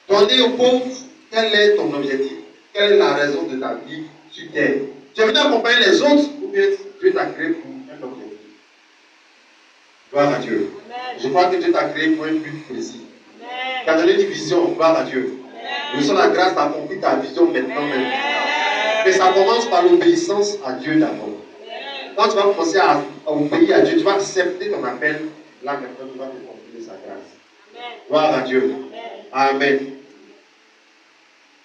donner aux pauvres. Quel est ton objectif? Quelle est la raison de ta vie sur terre? Tu es venu accompagner les autres ou bien Dieu t'a créé pour un objectif? Gloire à Dieu. Amen. Je crois que Dieu t'a créé pour un but précis. Il t'a donné une vision. Gloire à Dieu. Nous sommes la grâce d'accomplir ta vision maintenant. Mais ça commence par l'obéissance à Dieu d'abord. Quand tu vas commencer à obéir à Dieu, tu vas accepter ton appel. Là maintenant, tu vas te confier sa grâce. Amen. Gloire à Dieu. Amen.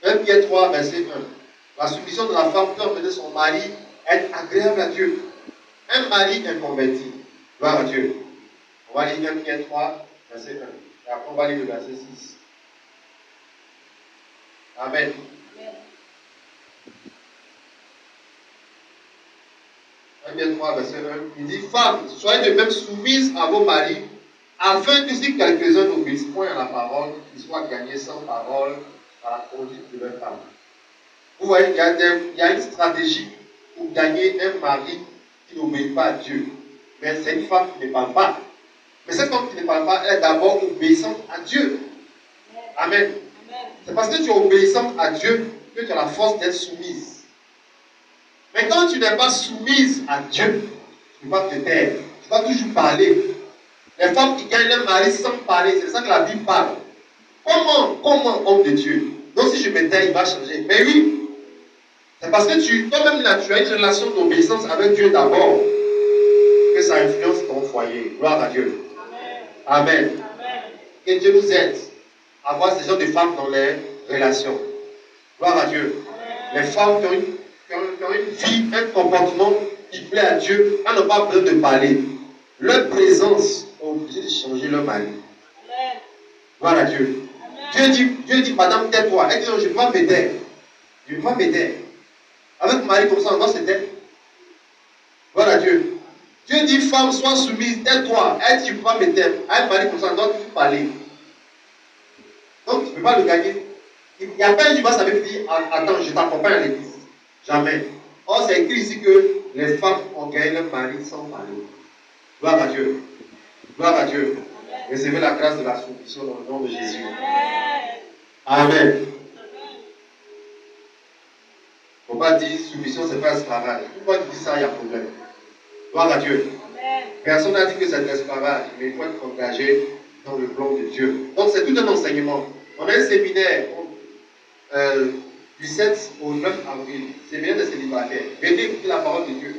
1 Pierre 3, verset 1. La soumission de la femme peut empêcher son mari être agréable à Dieu. Un mari inconverti. Gloire à Dieu. On va lire 1 Pierre 3, verset 1. Et après, on va lire le verset 6. Amen. 1 Pierre 3, verset 1. Il dit, femmes, soyez de même soumises à vos maris, afin que si quelques-uns n'obéissent point à la parole, qu'ils soient gagnés sans parole par la conduite de leur femme. Vous voyez, il y a une stratégie pour gagner un mari qui n'obéit pas à Dieu. Mais c'est une femme qui ne parle pas. Mais cette femme qui ne parle pas, elle est d'abord obéissante à Dieu. Amen. C'est parce que tu es obéissante à Dieu que tu as la force d'être soumise. Mais quand tu n'es pas soumise à Dieu, tu vas te taire. Tu vas toujours parler. Les femmes qui gagnent leur mari sans parler, c'est ça que la Bible parle. Comment, homme de Dieu? Non, si je me tais, il va changer. Mais oui, c'est parce que toi-même là, tu as une relation d'obéissance avec Dieu d'abord, que ça influence ton foyer. Gloire à Dieu. Amen. Amen. Que Dieu nous aide à avoir ces genres de femmes dans les relations. Gloire à Dieu. Amen. Les femmes qui ont une vie, un comportement qui plaît à Dieu, elles n'ont pas besoin de parler. Leur présence est obligée de changer leur mari. Amen. Gloire à Dieu. Dieu dit, madame, tais-toi. Elle dit, non, je ne peux pas me taire. Je ne peux pas me taire. Avec mon mari comme ça, on doit se taire. Gloire à Dieu. Dieu dit, femme, sois soumise, tais-toi. Elle dit, je ne peux pas me taire. Avec un mari comme ça, on doit toujours parler. Donc, tu ne peux pas le gagner. Il n'y a pas un jour, ça veut dire, attends, je t'accompagne à l'église. Jamais. Or, c'est écrit ici que les femmes ont gagné leur mari sans parler. Gloire à Dieu. Gloire à Dieu. Recevez la grâce de la soumission dans le nom de Jésus. Amen. Il ne faut pas dire soumission, c'est pas esclavage. Pourquoi tu dis ça, il y a problème. Gloire à Dieu. Personne n'a dit que c'est de l'esclavage, mais il faut être engagé dans le plan de Dieu. Donc c'est tout un enseignement. On a un séminaire du 7 au 9 avril, séminaire de célibataires. Venez écouter la parole de Dieu.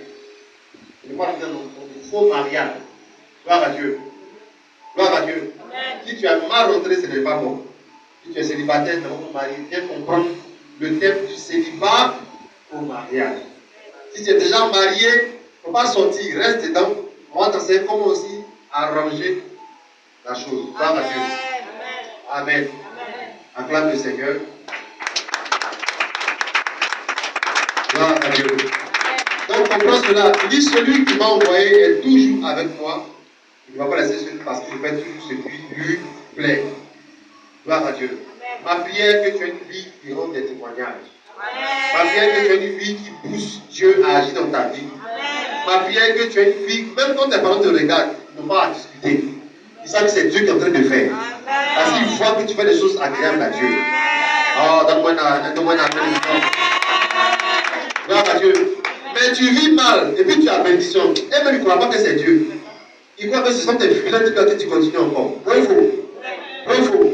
Je ne vais pas dire un faux mariage. Gloire à Dieu. Gloire à Dieu. Amen. Si tu as mal rentré, ce n'est pas bon. Si tu es célibataire, tu as ton mari, viens comprendre le thème du célibat au mariage. Si tu es déjà marié, il ne faut pas sortir, reste dedans. On va t'enseigner comment aussi arranger la chose. Gloire à Dieu. Amen. Acclame le Seigneur. Gloire à Dieu. Donc, comprends cela. Il dit, celui qui m'a envoyé est toujours avec moi. Il ne va pas laisser celui parce qu'il fait toujours ce qui lui plaît. Gloire à Dieu. Ma prière que tu aies une vie qui rend des témoignages. Ma prière que tu aies une vie qui pousse Dieu à agir dans ta vie. Ma prière que tu aies une vie, même quand tes parents te regardent, ils n'ont pas à discuter. Ils savent que c'est Dieu qui est en train de faire. Parce qu'ils voient que tu fais des choses agréables à Dieu. Oh, donne-moi un appel. Gloire à Dieu. Mais tu vis mal, et puis tu as bénédiction. Et même ils ne croient pas que c'est Dieu. Ils croient que ce sont tes filets que tu continues encore. Vrai ou faux? Vrai ou faux?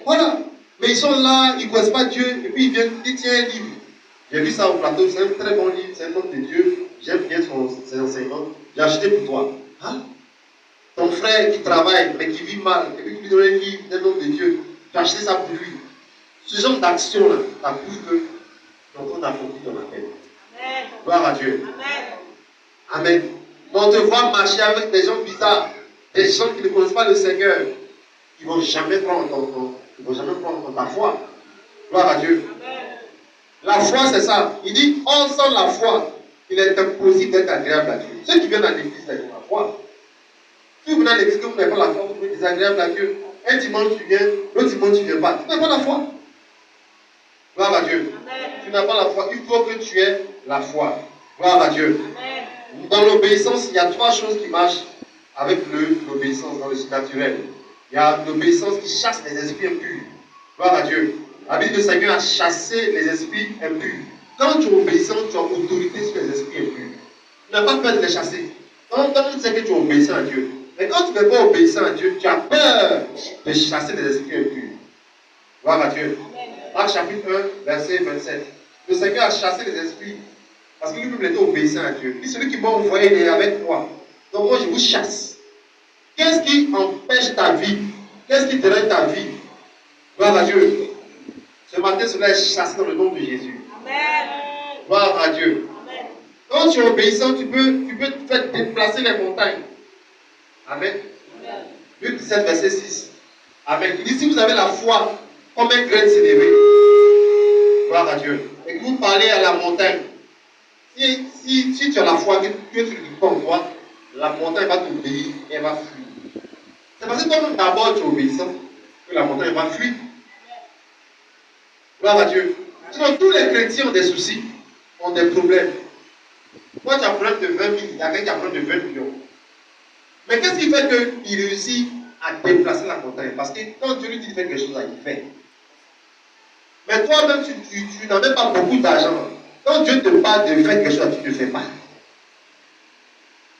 Voilà. Mais ils sont là, ils ne connaissent pas Dieu, et puis ils viennent, ils tiennent un livre. J'ai vu ça au plateau, c'est un très bon livre, c'est un homme de Dieu. J'aime bien ses enseignements. J'ai acheté pour toi. Hein? Ton frère qui travaille, mais qui vit mal, et puis tu lui donnes un livre d'un homme de Dieu. Tu as acheté ça pour lui. Ce genre d'action-là, ça prouve que tu es en train d'accomplir ton appel. Gloire à Dieu. Amen. Mais on te voit marcher avec des gens bizarres, des gens qui ne connaissent pas le Seigneur. Ils ne vont jamais prendre ta foi. Gloire à Dieu. Amen. La foi, c'est ça. Il dit, en sans la foi, il est impossible d'être agréable à Dieu. Ceux qui viennent à l'église, ils ont la foi. Si vous venez à l'église que vous n'avez pas la foi, vous êtes désagréable à Dieu. Un dimanche tu viens, l'autre dimanche tu ne viens pas. Tu n'as pas la foi. Gloire à Dieu. Tu n'as pas la foi, il faut que tu aies la foi. Gloire à Dieu. Dans l'obéissance, il y a trois choses qui marchent avec l'obéissance dans le surnaturel. Il y a l'obéissance qui chasse les esprits impurs. Gloire à Dieu. La Bible du Seigneur a chassé les esprits impurs. Quand tu es obéissant, tu as autorité sur les esprits impurs. Tu n'as pas peur de les chasser. Quand tu sais que tu es obéissant à Dieu. Mais quand tu n'es pas obéissant à Dieu, tu as peur de chasser les esprits impurs. Gloire à Dieu. Marc chapitre 1, verset 27. Le Seigneur a chassé les esprits parce que lui-même était obéissant à Dieu. Il dit, celui qui m'a envoyé, il est avec moi. Donc moi, je vous chasse. Qu'est-ce qui empêche ta vie? Qu'est-ce qui draine ta vie? Gloire à Dieu. Ce matin, cela est chassé dans le nom de Jésus. Amen. Gloire à Dieu. Amen. Quand tu es obéissant, tu peux te faire déplacer les montagnes. Amen. Luc 17, verset 6. Amen. Il dit, si vous avez la foi, comme un grain s'élever. Gloire à Dieu. Et que vous parlez à la montagne. Si tu as la foi, que tu ne dis pas en toi, la montagne va t'obéir et elle va fuir. C'est parce que toi-même d'abord tu es obéissant que la montagne va fuir. Gloire à Dieu. Sinon, tous les chrétiens ont des soucis, ont des problèmes. Moi, tu as un problème de 20 000, il y a quelqu'un qui a un problème de 20 millions. Mais qu'est-ce qui fait qu'il réussit à déplacer la montagne? Parce que quand Dieu lui dit de faire quelque chose, il fait. Mais toi-même, tu n'as même pas beaucoup d'argent. Quand Dieu te parle de faire quelque chose, tu ne le fais pas.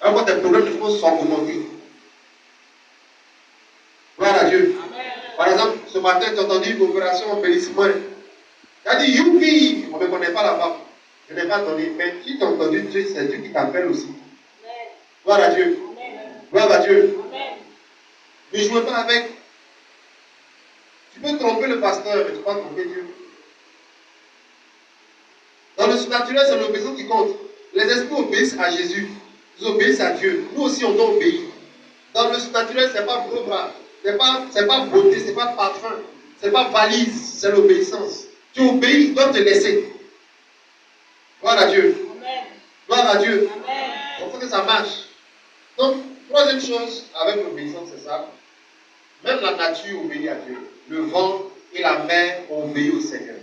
Alors, quand tes problèmes de France sont augmentés. Gloire à Dieu. Amen. Par exemple, ce matin, tu as entendu une opération embellissement. Tu as dit, youpi, on ne me connaît pas là-bas. Je n'ai pas donné. Mais si tu as entendu Dieu, c'est Dieu qui t'appelle aussi. Amen. Gloire à Dieu. Amen. Gloire à Dieu. Amen. Ne jouez pas avec. Tu peux tromper le pasteur, mais tu ne peux pas tromper Dieu. Dans le surnaturel, c'est l'obéissance qui compte. Les esprits obéissent à Jésus. Ils obéissent à Dieu. Nous aussi, on doit obéir. Dans le surnaturel, ce n'est pas gros bras. Ce n'est pas beauté, ce n'est pas parfum. Ce n'est pas valise, c'est l'obéissance. Tu obéis, il doit te laisser. Gloire à Dieu. Amen. Gloire à Dieu. Amen. Il faut que ça marche. Donc, troisième chose avec l'obéissance, c'est ça. Même la nature obéit à Dieu. Le vent et la mer obéissent au Seigneur.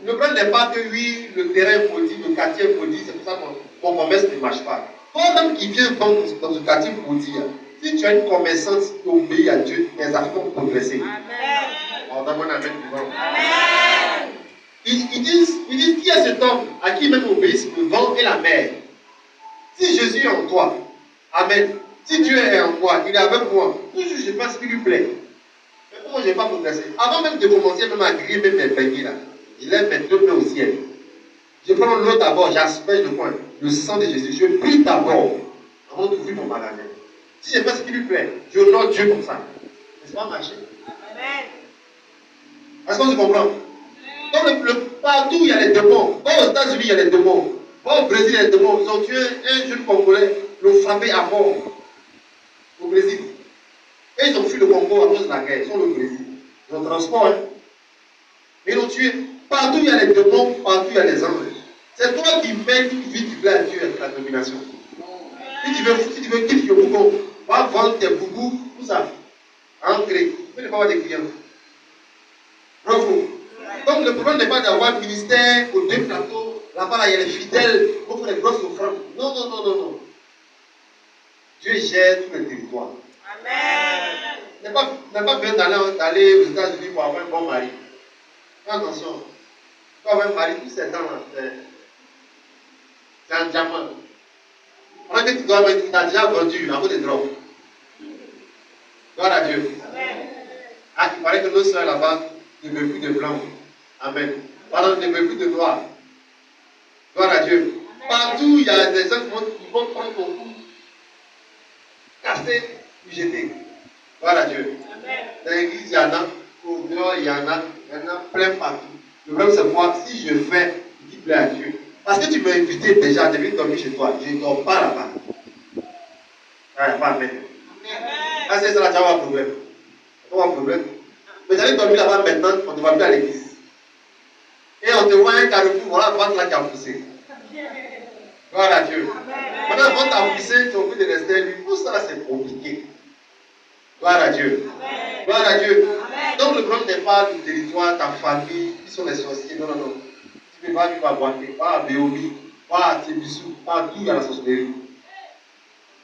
Le problème n'est pas que oui, le terrain est maudit, le quartier est maudit, c'est pour ça que mon commerce ne marche pas. Toi-même qui viens vendre dans ce quartier maudit, si tu as une commerçante qui obéit à Dieu, tes affaires vont progresser. Amen. On demande amen. Amen. Ils disent, qui est cet homme à qui même obéissent le vent et la mer? Si Jésus est en toi, amen. Si Dieu est en moi, il est avec moi, toujours je fais ce qui lui plaît. Mais comment je n'ai pas progressé? Avant même de commencer même à griller même mes beignets là, je lève mes deux mains au ciel. Je prends l'eau d'abord, j'asperge le coin, le sang de Jésus. Je prie d'abord avant d'ouvrir mon magasin. Si je fais ce qui lui plaît, je honore Dieu comme ça. Mais ça va marcher. Amen. Est-ce qu'on se comprend? Donc partout il y a les démons. Va aux États-Unis, il y a les démons. Va au Brésil, il y a les démons. Ils ont tué un jeune Congolais, l'ont frappé à mort au Brésil. Et ils ont fui le Congo à cause de la guerre. Ils sont au Brésil. Ils ont transport. Hein. Mais ils l'ont tué. Partout il y a les démons, partout il y a les anges. C'est toi qui mènes une vie qui plaît à Dieu avec la domination. Si tu veux quitter le bougon, va vendre tes boubous, tout ça. Entrer. Tu peux ne pas avoir des clients. Bravo. Donc le problème n'est pas d'avoir un ministère aux deux plateaux. Là-bas, il y a les fidèles, il faut faire les grosses offrandes. Non, non, non, non, non. Dieu gère tout le territoire. Amen. Il n'est pas besoin d'aller aux États-Unis pour avoir un bon mari. Fais attention. Tu peux avoir un mari, tous ces temps, c'est un diamant. Pendant que tu dois avoir, tu as déjà vendu à cause des drogues. Gloire à Dieu. Amen. Ah, il paraît que nos soeurs là-bas ne veulent plus de blanc. Amen. Pardon, ne veulent plus de noir. Gloire à Dieu. Amen. Partout, il y a des gens qui vont prendre ton cou, casser, puis jeter. Gloire à Dieu. Amen. Dans l'église, il y en a, au dehors, il y en a plein partout. Le problème, c'est moi, si je fais ce qui plaît à Dieu, parce que tu m'as invité déjà, je viens dormir chez toi, je ne dors pas là-bas. Ah, pas amen. Ah, c'est ça, là, tu as un problème. Tu as un problème. Mais j'allais dormir là-bas maintenant, on ne va plus à l'église. Et on te voit un carrefour, voilà, vente là qui a poussé. Gloire à Dieu. Maintenant, vente a poussé, tu as envie de rester lui. Tout ça, c'est compliqué. Gloire à Dieu. Gloire à Dieu. Donc le problème n'est pas le territoire, ta famille, qui sont les sorciers. Non, non, non. Tu peux pas vivre à Boaké, pas à Béomi, pas à Tébissou, partout il y a la sorcellerie.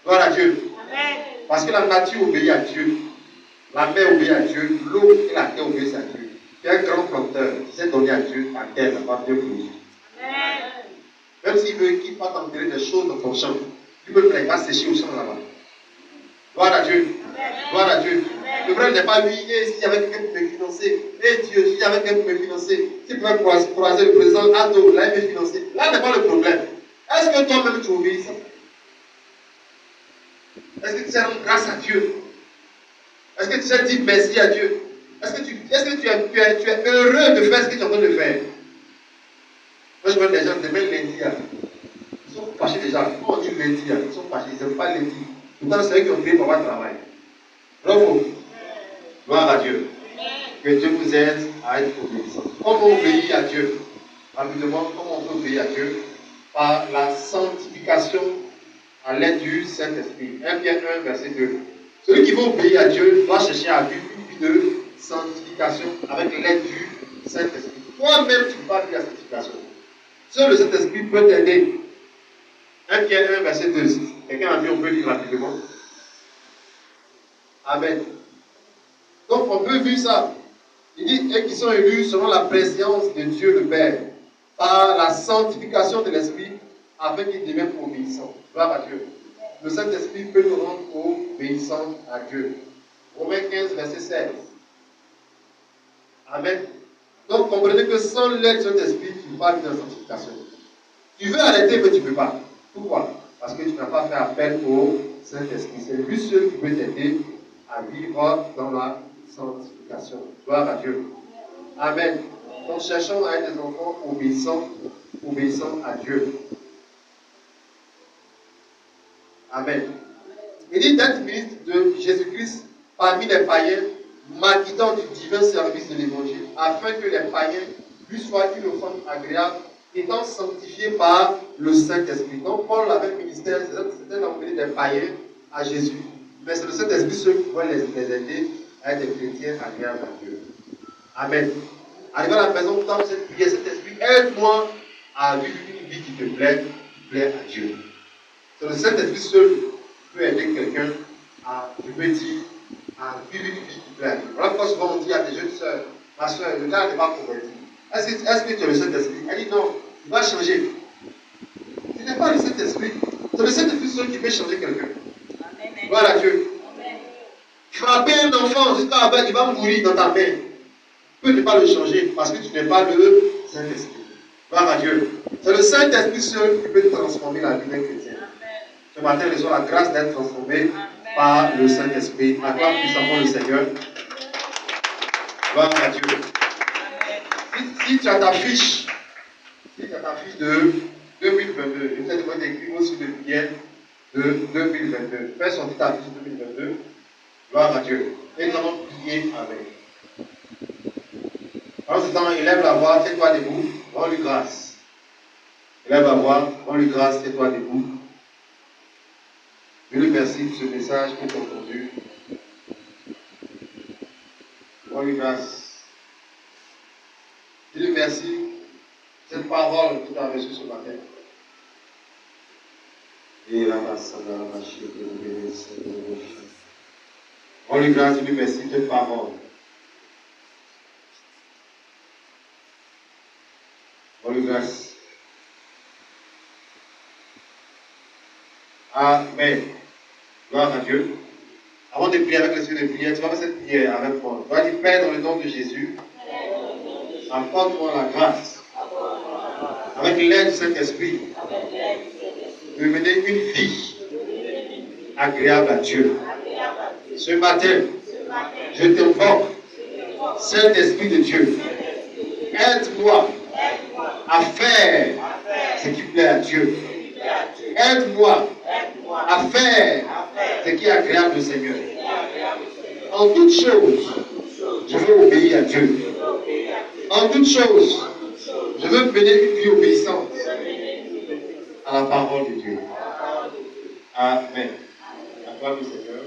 Gloire à Dieu. Amen. Parce que la nature obéit à Dieu. La mer obéit à Dieu. L'eau et la terre obéissent à Dieu. Tu es un grand planteur qui s'est donné à Dieu, à terre, ça va bien produire. Même s'il veut qu'il fasse enterrer des choses dans ton champ, tu peux ne pas sécher au champ là-bas. Gloire à Dieu. Amen. Gloire à Dieu. Amen. Le problème n'est pas lui, et s'il y avait quelqu'un qui me financer, et Dieu, s'il y avait quelqu'un qui me financer, s'il pouvait croiser le président, Ado, là, il me financer. Là n'est pas le problème. Est-ce que toi-même tu obéis ça? Est-ce que tu sais rendre grâce à Dieu? Est-ce que tu sais dire merci à Dieu? Est-ce que tu es heureux de faire ce que tu es en train de faire? Moi, je vois des gens demain lundi, ils sont fâchés déjà. Quand on dit lundi, ils sont fâchés, ils n'aiment pas lundi. Pourtant, c'est eux qui ont créé pour avoir travail. Bravo. Gloire à Dieu. Que Dieu vous aide à être obéissant. Comment on obéit à Dieu? Rapidement, comment on peut obéir à Dieu? Par la sanctification à l'aide du Saint-Esprit. 1 Pierre 1, verset 2. Celui qui veut obéir à Dieu doit chercher à vivre une vie de sanctification avec l'aide du Saint-Esprit. Toi-même, tu ne peux pas vivre la sanctification. Seul le Saint-Esprit peut t'aider. 1 Pierre 1, verset 2. Quelqu'un a dit, on peut lire rapidement. Amen. Donc, on peut vivre ça. Il dit, et qui sont élus selon la préscience de Dieu le Père, par la sanctification de l'Esprit, afin qu'ils deviennent obéissants. Gloire à Dieu. Le Saint-Esprit peut nous rendre obéissants à Dieu. Romains 15, verset 16. Amen. Donc, comprenez que sans l'aide du Saint-Esprit, tu ne peux pas vivre dans la sanctification. Tu veux arrêter, mais tu ne peux pas. Pourquoi? Parce que tu n'as pas fait appel au Saint-Esprit. C'est lui seul qui peut t'aider à vivre dans la sanctification. Gloire à Dieu. Amen. Donc, cherchons à être des enfants obéissants à Dieu. Amen. Il dit d'être ministre de Jésus-Christ parmi les païens, m'acquittant du divin service de l'évangile, afin que les païens lui soient une offrande agréable, étant sanctifiés par le Saint-Esprit. Donc, Paul avait le ministère, c'était d'envoyer des païens à Jésus. Mais c'est le Saint-Esprit seul qui pouvait les aider à être des chrétiens agréables à Dieu. Amen. Arrivé à la maison, quand vous êtes prié, Saint-Esprit, aide-moi à vivre une vie qui te plaît, qui plaît à Dieu. C'est le Saint-Esprit seul qui peut aider quelqu'un à, je peux dire, à vivre une vie qui plaît à Dieu. Voilà pourquoi souvent on dit à des jeunes sœurs, ma soeur, le gars n'est pas converti. Est-ce que tu as le Saint-Esprit? Elle dit non, il va changer. Ce n'est pas le Saint-Esprit. C'est le Saint-Esprit seul qui peut changer quelqu'un. Voilà Dieu. Amen. Frapper un enfant jusqu'à la bête, il va mourir dans ta main. Tu ne peux pas le changer parce que tu n'es pas le Saint-Esprit. Gloire à Dieu. C'est le Saint-Esprit seul qui peut transformer la vie d'un chrétien. Ce matin, nous avons la grâce d'être transformés par le Saint-Esprit. Acclame puissamment le Seigneur. Gloire à Dieu. Si tu as ta fiche, de 2022, je vais te écrire aussi de prière de 2022. Fais sortir ta fiche de 2022. Gloire à Dieu. Et nous allons prier avec. En ce temps, élève la voix, tiens-toi debout, rends-lui grâce. Élève la voix, rends-lui grâce, tiens-toi debout. Je lui remercie pour ce message que tu as entendu. Rends-lui grâce. Je lui remercie pour cette parole que tu as reçue ce matin. Et la rends-lui grâce, je lui remercie pour cette parole. Rends-lui grâce. Amen. Gloire à Dieu. Avant de prier avec le Seigneur de prière, tu vas faire cette prière avec moi. Tu vas dire, Père, dans le nom de Jésus, apporte-moi la grâce, avec l'aide du Saint-Esprit, de mener une vie agréable à Dieu. Ce matin, je t'invoque, Saint-Esprit de Dieu, aide-moi à faire ce qui plaît à Dieu. Aide-moi à faire ce qui est agréable au Seigneur. En toutes choses, je veux obéir à Dieu. En toutes choses, je veux mener une vie obéissante à la parole de Dieu. Amen. Acclame le Seigneur.